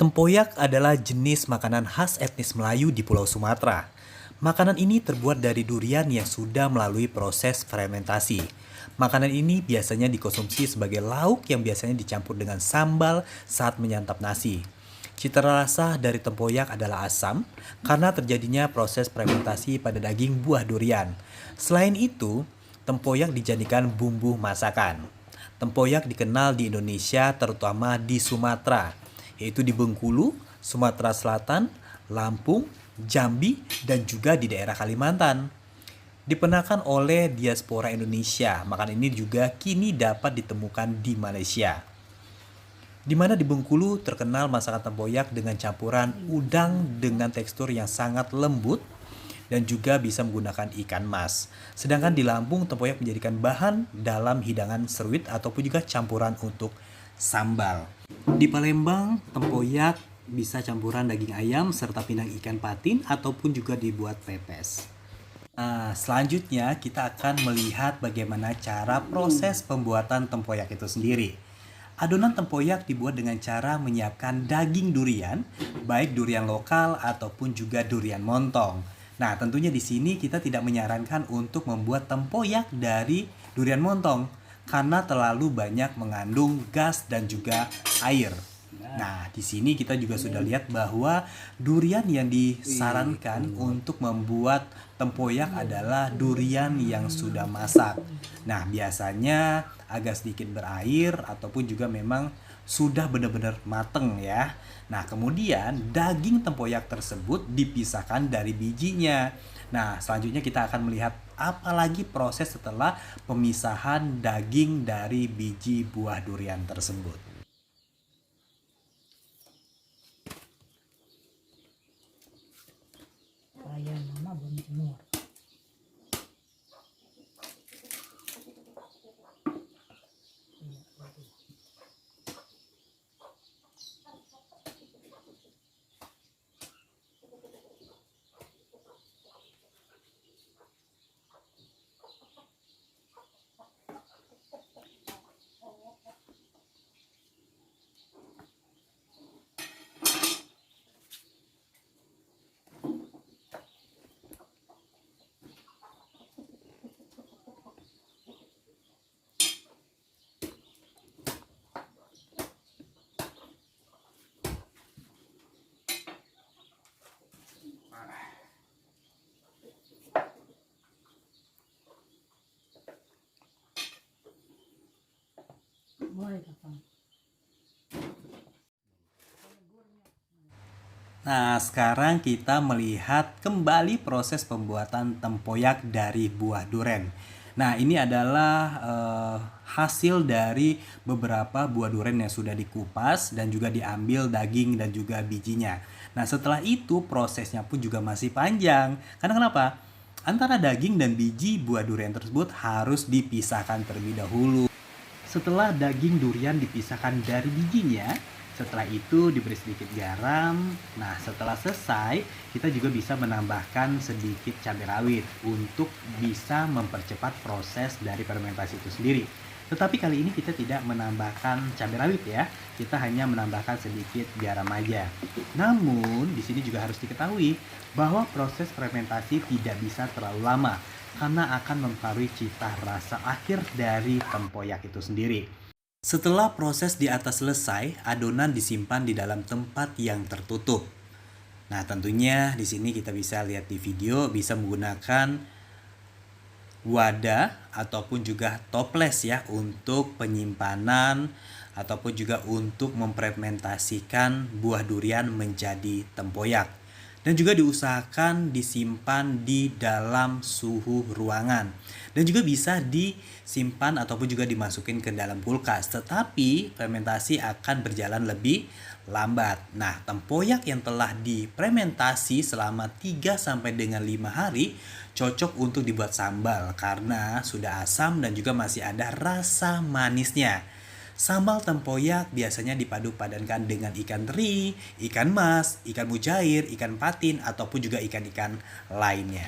Tempoyak adalah jenis makanan khas etnis Melayu di Pulau Sumatera. Makanan ini terbuat dari durian yang sudah melalui proses fermentasi. Makanan ini biasanya dikonsumsi sebagai lauk yang biasanya dicampur dengan sambal saat menyantap nasi. Cita rasa dari tempoyak adalah asam karena terjadinya proses fermentasi pada daging buah durian. Selain itu, tempoyak dijadikan bumbu masakan. Tempoyak dikenal di Indonesia terutama di Sumatera, yaitu di Bengkulu, Sumatera Selatan, Lampung, Jambi, dan juga di daerah Kalimantan. Dipenakan oleh diaspora Indonesia, makanan ini juga kini dapat ditemukan di Malaysia. Di mana di Bengkulu terkenal masakan tempoyak dengan campuran udang dengan tekstur yang sangat lembut dan juga bisa menggunakan ikan mas. Sedangkan di Lampung tempoyak menjadikan bahan dalam hidangan seruit ataupun juga campuran untuk sambal. Di Palembang tempoyak bisa campuran daging ayam serta pindang ikan patin ataupun juga dibuat pepes. Nah, selanjutnya kita akan melihat bagaimana cara proses pembuatan tempoyak itu sendiri. Adonan tempoyak dibuat dengan cara menyiapkan daging durian, baik durian lokal ataupun juga durian montong. Nah, tentunya di sini kita tidak menyarankan untuk membuat tempoyak dari durian montong karena terlalu banyak mengandung gas dan juga air. Nah, di sini kita juga sudah lihat bahwa durian yang disarankan untuk membuat tempoyak adalah durian yang sudah masak. Nah, biasanya agak sedikit berair ataupun juga memang sudah benar-benar mateng ya. Nah, kemudian daging tempoyak tersebut dipisahkan dari bijinya. Nah, selanjutnya kita akan melihat apalagi proses setelah pemisahan daging dari biji buah durian tersebut. Ayam mama belum jemur. Boleh kakak. Nah, sekarang kita melihat kembali proses pembuatan tempoyak dari buah duren. Nah, ini adalah hasil dari beberapa buah duren yang sudah dikupas dan juga diambil daging dan juga bijinya. Nah, setelah itu prosesnya pun juga masih panjang. Karena kenapa? Antara daging dan biji buah durian tersebut harus dipisahkan terlebih dahulu. Setelah daging durian dipisahkan dari bijinya, setelah itu diberi sedikit garam. Nah, setelah selesai, kita juga bisa menambahkan sedikit cabai rawit untuk bisa mempercepat proses dari fermentasi itu sendiri. Tetapi kali ini kita tidak menambahkan cabai rawit ya. Kita hanya menambahkan sedikit garam aja. Namun, di sini juga harus diketahui bahwa proses fermentasi tidak bisa terlalu lama karena akan mempengaruhi cita rasa akhir dari tempoyak itu sendiri. Setelah proses di atas selesai, adonan disimpan di dalam tempat yang tertutup. Nah, tentunya di sini kita bisa lihat di video bisa menggunakan wadah ataupun juga toples ya untuk penyimpanan ataupun juga untuk memfermentasikan buah durian menjadi tempoyak. Dan juga diusahakan disimpan di dalam suhu ruangan. Dan juga bisa disimpan ataupun juga dimasukin ke dalam kulkas. Tetapi fermentasi akan berjalan lebih lambat. Nah, tempoyak yang telah difermentasi selama 3 sampai dengan 5 hari cocok untuk dibuat sambal karena sudah asam dan juga masih ada rasa manisnya. Sambal tempoyak biasanya dipadu-padankan dengan ikan teri, ikan mas, ikan mujair, ikan patin, ataupun juga ikan-ikan lainnya.